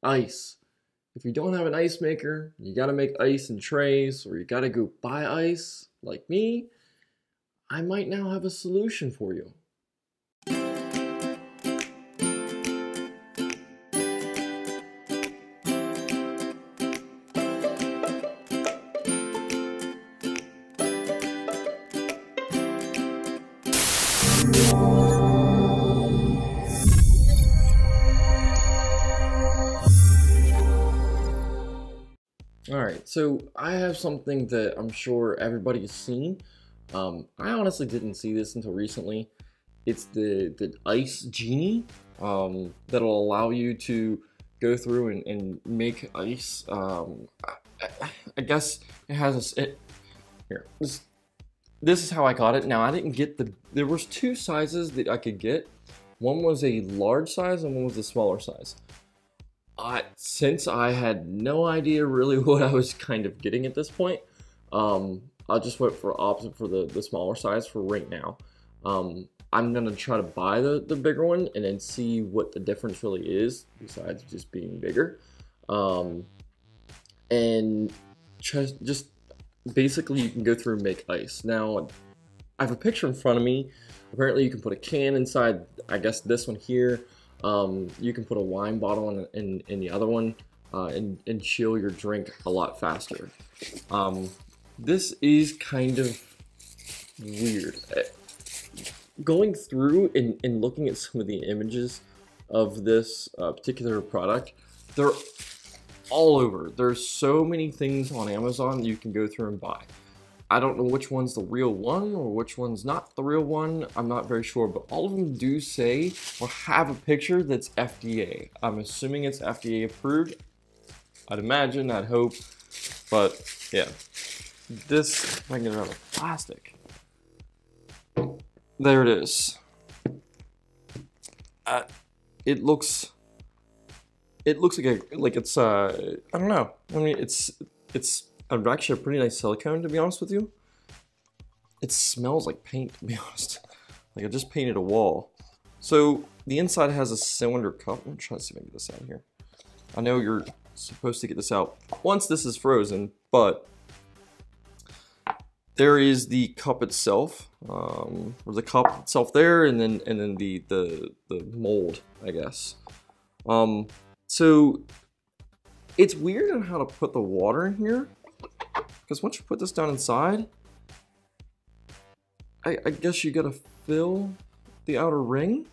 ice. If you don't have an ice maker, you gotta make ice in trays, or you gotta go buy ice, like me, I might now have a solution for you. Alright, so I have something that I'm sure everybody has seen. I honestly didn't see this until recently. It's the Ice Genie that'll allow you to go through and make ice. I guess it has a... here, this is how I got it. Now, I didn't get there was two sizes that I could get. One was a large size and one was a smaller size. Since I had no idea really what I was kind of getting at this point, I just went for opposite for the smaller size for right now. I'm gonna try to buy the bigger one and then see what the difference really is besides just being bigger. And just basically you can go through and make ice. Now, I have a picture in front of me. Apparently you can put a can inside, I guess this one here. You can put a wine bottle in the other one and chill your drink a lot faster. This is kind of weird. Going through and looking at some of the images of this particular product, they're all over. There's so many things on Amazon you can go through and buy. I don't know which one's the real one or which one's not the real one. I'm not very sure, but all of them do say or have a picture that's FDA. I'm assuming it's FDA approved. I'd imagine, I'd hope, but yeah. This, if I can get it out of plastic. There it is. It looks like it's I don't know. I mean, it's actually a pretty nice silicone, to be honest with you. It smells like paint, to be honest. Like I just painted a wall. So the inside has a cylinder cup. I'm trying to see if I can get this out here. I know you're supposed to get this out once this is frozen, but there is the cup itself, or the cup itself there, and then the mold, I guess. So it's weird on how to put the water in here, because once you put this down inside, I guess you gotta fill the outer ring.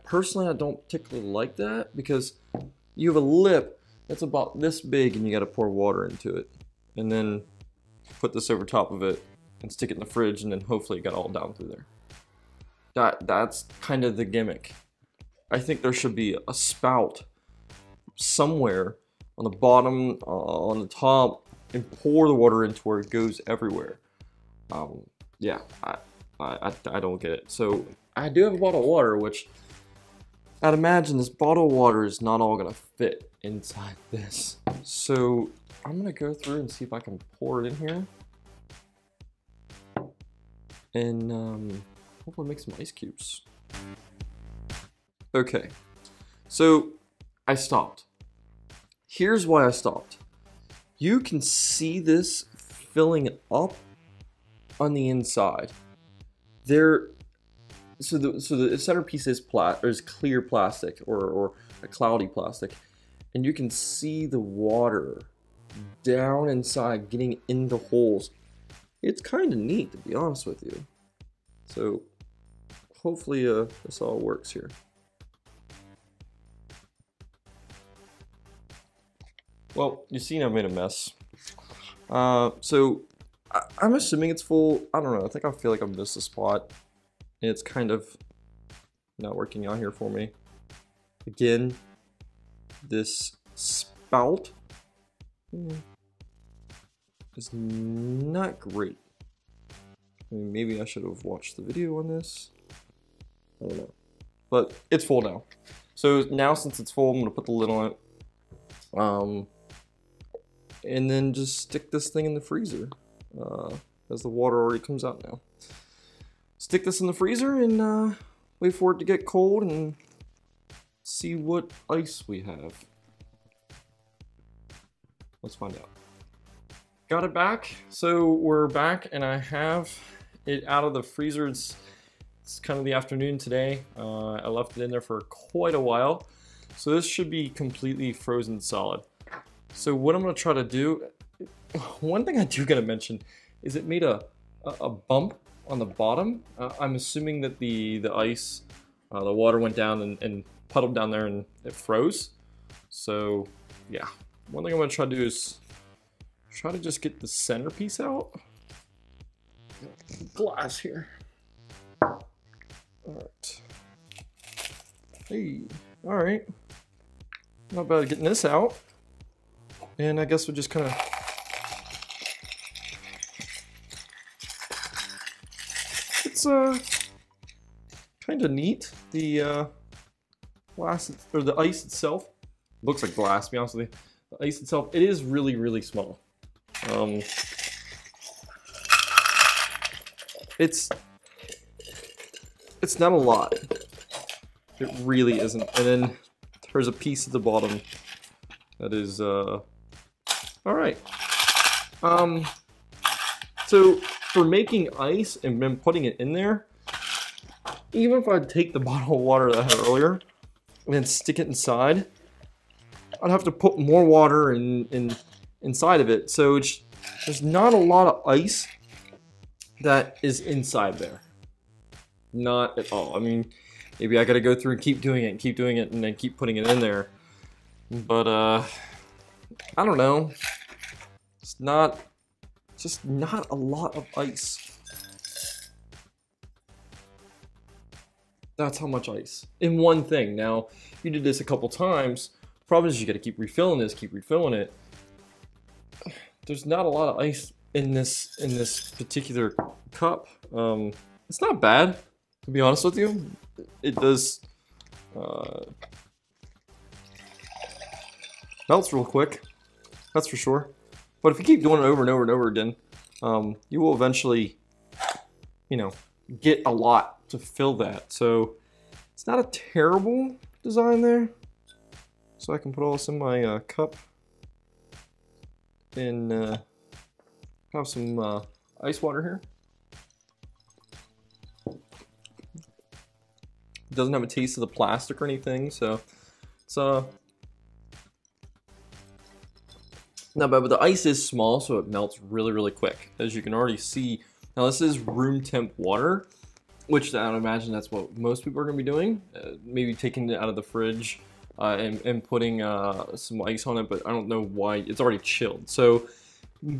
Personally, I don't particularly like that, because you have a lip that's about this big and you gotta pour water into it. And then put this over top of it and stick it in the fridge, and then hopefully it got all down through there. That's kind of the gimmick. I think there should be a spout somewhere on the bottom, on the top, and pour the water into where it goes everywhere. Yeah, I don't get it. So I do have a bottle of water, which I'd imagine this bottle of water is not all gonna fit inside this. So I'm gonna go through and see if I can pour it in here, and hopefully make some ice cubes. Okay, so I stopped. Here's why I stopped. You can see this filling up on the inside. So the centerpiece is clear plastic or a cloudy plastic, and you can see the water down inside getting into holes. It's kind of neat, to be honest with you. So hopefully this all works here. Well, you see, I've made a mess. So I'm assuming it's full. I don't know. I feel like I missed a spot, and it's kind of not working out here for me. Again, this spout is not great. I mean, maybe I should have watched the video on this. I don't know. But it's full now. So now, since it's full, I'm gonna put the lid on it. And then just stick this thing in the freezer, as the water already comes out now. Stick this in the freezer and wait for it to get cold and see what ice we have. Let's find out. Got it back. So we're back, and I have it out of the freezer. It's kind of the afternoon today. I left it in there for quite a while. So this should be completely frozen solid. So what I'm going to try to do, one thing I do got to mention is it made a bump on the bottom. I'm assuming that the ice, the water went down and puddled down there and it froze. So yeah, one thing I'm going to try to do is try to just get the centerpiece out. Glass here. Alright. Hey, alright. Not bad at getting this out. And I guess we'll just kind of it's kind of neat. The glass or the ice itself looks like glass, to be honest with you. The ice itself, it is really, really small. It's not a lot. It really isn't. And then there's a piece at the bottom that is alright. So for making ice and then putting it in there, even if I take the bottle of water that I had earlier and then stick it inside, I'd have to put more water inside of it. So there's not a lot of ice that is inside there. Not at all. I mean, maybe I gotta go through and keep doing it and then keep putting it in there. But I don't know. It's just not a lot of ice. That's how much ice in one thing. Now, if you did this a couple times, problem is you gotta keep refilling this, keep refilling it. There's not a lot of ice in this particular cup. It's not bad, to be honest with you. It does melts real quick, that's for sure. But if you keep doing it over and over and over again, you will eventually, you know, get a lot to fill that. So it's not a terrible design there. So I can put all this in my cup and have some ice water here. It doesn't have a taste of the plastic or anything, so it's not bad. But the ice is small, so it melts really, really quick, as you can already see. Now this is room temp water, which I would imagine that's what most people are going to be doing. Maybe taking it out of the fridge and putting some ice on it, but I don't know why. It's already chilled. So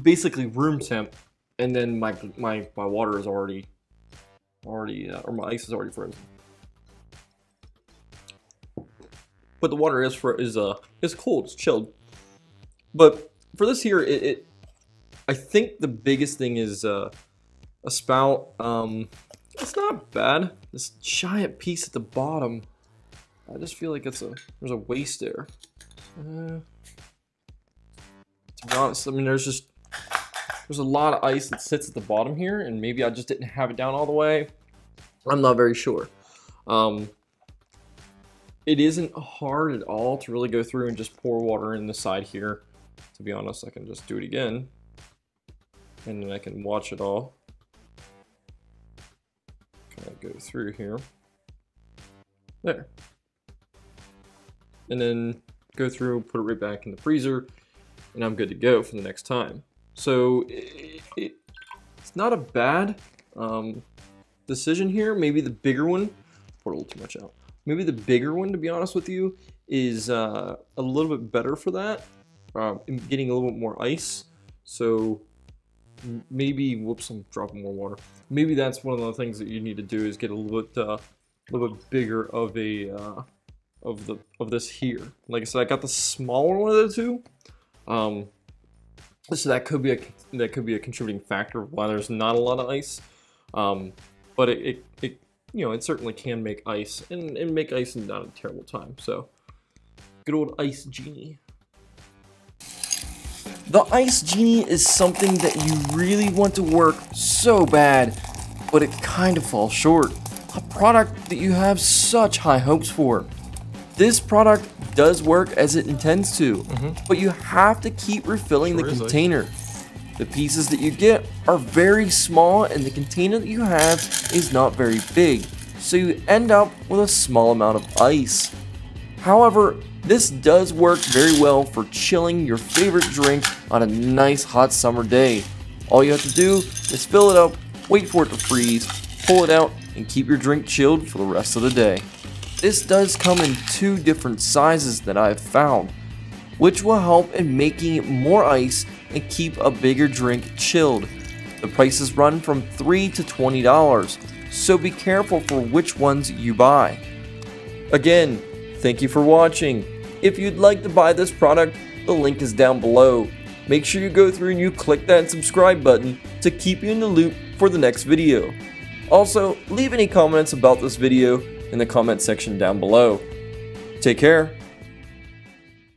basically room temp, and then my water is already or my ice is already frozen. But the water is cold, it's chilled. But for this here, I think the biggest thing is a spout. It's not bad. This giant piece at the bottom, I just feel like there's a waste there. To be honest, I mean there's a lot of ice that sits at the bottom here, and maybe I just didn't have it down all the way. I'm not very sure. It isn't hard at all to really go through and just pour water in the side here. To be honest, I can just do it again, and then I can watch it all kind of go through here. There. And then go through, put it right back in the freezer, and I'm good to go for the next time. So it's not a bad decision here. Maybe the bigger one, pour a little too much out. Maybe the bigger one, to be honest with you, is a little bit better for that. Getting a little bit more ice. So maybe, whoops, I'm dropping more water. Maybe that's one of the things that you need to do, is get a little bit bigger of a of this here. Like I said, I got the smaller one of the two. So that could be a contributing factor of why there's not a lot of ice. But it you know, it certainly can make ice, and make ice in not a terrible time. So good old Ice Genie. The Ice Genie is something that you really want to work so bad, but it kind of falls short. A product that you have such high hopes for. This product does work as it intends to, but you have to keep refilling the container. The pieces that you get are very small and the container that you have is not very big, so you end up with a small amount of ice. However, this does work very well for chilling your favorite drink on a nice hot summer day. All you have to do is fill it up, wait for it to freeze, pull it out, and keep your drink chilled for the rest of the day. This does come in 2 different sizes that I've found, which will help in making more ice and keep a bigger drink chilled. The prices run from $3 to $20, so be careful for which ones you buy. Again, thank you for watching. If you'd like to buy this product, the link is down below. Make sure you go through and you click that subscribe button to keep you in the loop for the next video. Also, leave any comments about this video in the comment section down below. Take care.